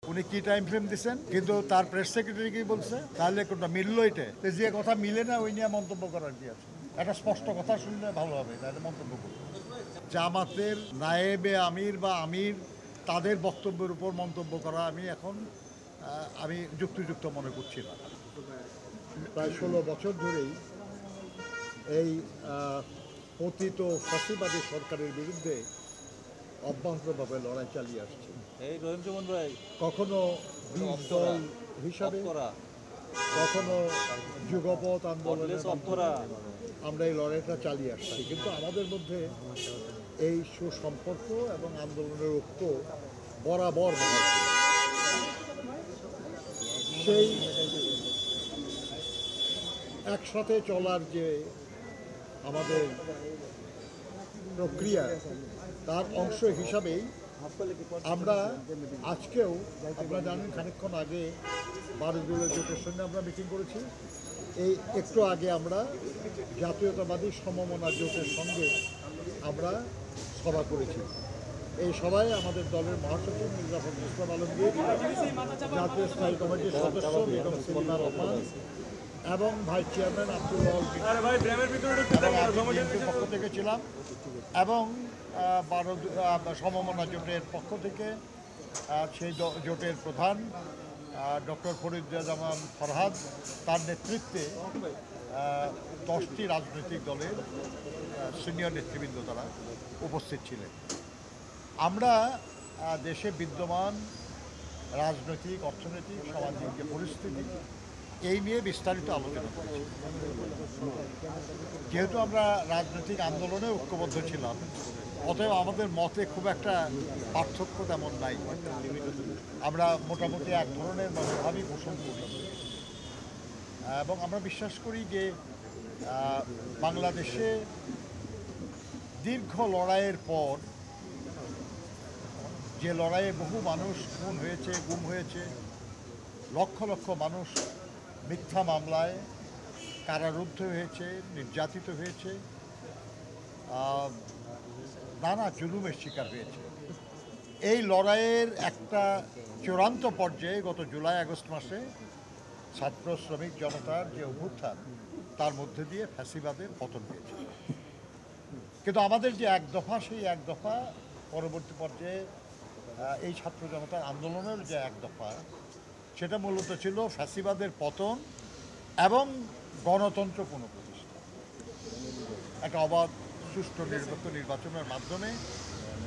উনি কি time frame দিচ্ছেন, কিন্তু তার প্রেস সেক্রেটারি কি বলছে, তাহলে কোনটা মিললো এটা? যে কথা মিলে না ওই নিয়ে মন্তব্য করার কি আছে? একটা স্পষ্ট কথা শুনলে ভালো হবে, তাহলে মন্তব্য করবো। জামাতের নায়েবে আমির বা আমির তাদের বক্তব্যের উপর মন্তব্য করা আমি যুক্তিযুক্ত মনে করছি না। প্রায় 16 বছর ধরেই এই পতিত ফ্যাসিবাদী সরকারের বিরুদ্ধে অব্যাহতভাবে লড়াই চালিয়ে আসছে। কখনো বিষ দল হিসাবে, কখনো যুগপৎ আন্দোলনের মাধ্যমে আমরা এই লড়াইটা চালিয়ে আসছি, কিন্তু আমাদের মধ্যে এই সুসম্পর্ক এবং আন্দোলনের ঐক্য বরাবর মহান। সেই একসাথে চলার যে আমাদের প্রক্রিয়া, তার অংশ হিসাবেই আমরা আজকেও, আপনারা জানেন খানিকক্ষণ আগে ভারতীয় জোটের সঙ্গে আমরা মিটিং করেছি। এই একটু আগে আমরা জাতীয়তাবাদী সমমনা জোটের সঙ্গে আমরা সভা করেছি। এই সভায় আমাদের দলের মহাসচিব মির্জা ফখরুল ইসলাম আলমগীর, জাতীয় স্থায়ী কমিটির সদস্য বেগম সেলিমা রহমান এবং ভাইস চেয়ারম্যান আব্দুল পক্ষ থেকে ছিলাম, এবং সমমনা জোটের পক্ষ থেকে সেই জোটের প্রধান ডক্টর ফরিদুজ্জামান ফরহাদ, তার নেতৃত্বে 10টি রাজনৈতিক দলের সিনিয়র নেতৃবৃন্দ তারা উপস্থিত ছিলেন। আমরা দেশে বিদ্যমান রাজনৈতিক, অর্থনৈতিক, সামাজিক যে পরিস্থিতি, এই নিয়ে বিস্তারিত আলোচনা করেছি। যেহেতু আমরা রাজনৈতিক আন্দোলনে ঐক্যবদ্ধ ছিলাম, অতএব আমাদের মতে খুব একটা পার্থক্য তেমন নাই। আমরা মোটামুটি এক ধরনের মনোভাবই পোষণ করি, এবং আমরা বিশ্বাস করি যে বাংলাদেশে দীর্ঘ লড়াইয়ের পর, যে লড়াইয়ে বহু মানুষ খুন হয়েছে, গুম হয়েছে, লক্ষ লক্ষ মানুষ মিথ্যা মামলায় কারারুদ্ধ হয়েছে, নির্যাতিত হয়েছে, নানা জুলুমের শিকার হয়েছে, এই লড়াইয়ের একটা চূড়ান্ত পর্যায়ে গত জুলাই আগস্ট মাসে ছাত্র শ্রমিক জনতার যে অভ্যুত্থান, তার মধ্যে দিয়ে ফ্যাসিবাদের পতন হয়েছে। কিন্তু আমাদের যে এক দফা, সেই এক দফা পরবর্তী পর্যায়ে এই ছাত্র জনতার আন্দোলনের যে এক দফা, সেটা মূলত ছিল ফ্যাসিবাদের পতন এবং গণতন্ত্র পুনঃপ্রতিষ্ঠা, একটা অবাধ সুষ্ঠু নিরপেক্ষ নির্বাচনের মাধ্যমে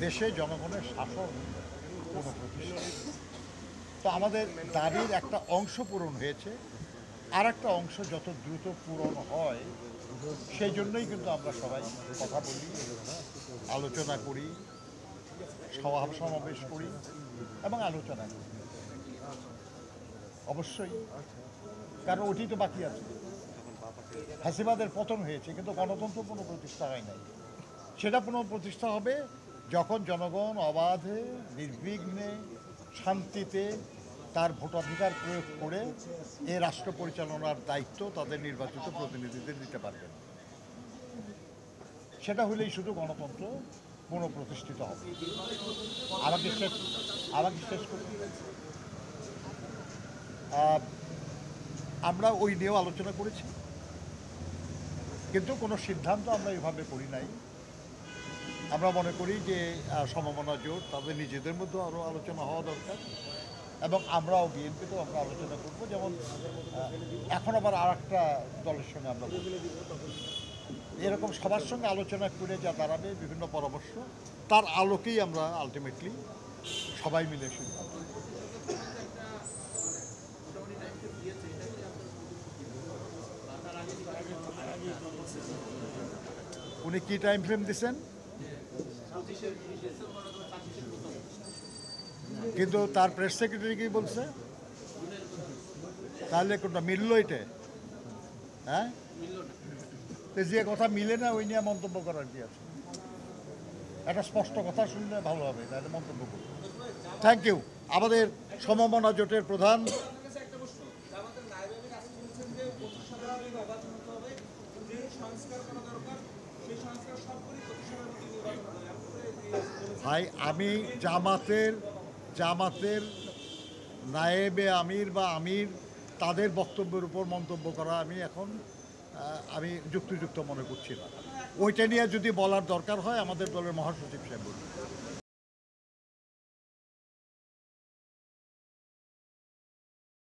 দেশে জনগণের শাসন পুনঃপ্রতিষ্ঠা। তো আমাদের দাবির একটা অংশ পূরণ হয়েছে, আর একটা অংশ যত দ্রুত পূরণ হয় সেই জন্যই কিন্তু আমরা সবাই কথা বলি, আলোচনা করি, সমাবেশ করি এবং আলোচনা করি। অবশ্যই, কারণ ওটি তো বাকি আছে। ফ্যাসিবাদের পতন হয়েছে, কিন্তু গণতন্ত্র পুনঃপ্রতিষ্ঠা হয় নাই। সেটা পুনঃপ্রতিষ্ঠা হবে যখন জনগণ অবাধে, নির্বিঘ্নে, শান্তিতে তার ভোটাধিকার প্রয়োগ করে এই রাষ্ট্র পরিচালনার দায়িত্ব তাদের নির্বাচিত প্রতিনিধিদের দিতে পারবেন। সেটা হলেই শুধু গণতন্ত্র পুনঃপ্রতিষ্ঠিত হবে। আমাকে শেষ করতে, আমরা ওই নিয়েও আলোচনা করেছি, কিন্তু কোনো সিদ্ধান্ত আমরা এইভাবে করি নাই। আমরা মনে করি যে সমমনা জোট, তাদের নিজেদের মধ্যে আরও আলোচনা হওয়া দরকার, এবং আমরাও বিএনপিতেও আমরা আলোচনা করবো। যেমন এখন আবার আর একটা দলের সঙ্গে আমরা এরকম সবার সঙ্গে আলোচনা করে যা দাঁড়াবে, বিভিন্ন পরামর্শ, তার আলোকেই আমরা আলটিমেটলি সবাই মিলে সিদ্ধান্ত। উনি কি টাইম ফ্রেম দিচ্ছেন, কিন্তু তার প্রেস সেক্রেটারি কি বলছে, তাহলে কোনটা মিললো এটা? হ্যাঁ, যে কথা মিলে না ওই নিয়ে মন্তব্য করার কি আছে? একটা স্পষ্ট কথা শুনলে ভালো হবে, তাহলে মন্তব্য করব। Thank you. আমাদের সমমনা জোটের প্রধান ভাই, আমি জামাতের নায়েবে আমির বা আমির তাদের বক্তব্যের উপর মন্তব্য করা আমি যুক্তিযুক্ত মনে করছি না। ওইটা নিয়ে যদি বলার দরকার হয় আমাদের দলের মহাসচিব সাহেব বলবেন।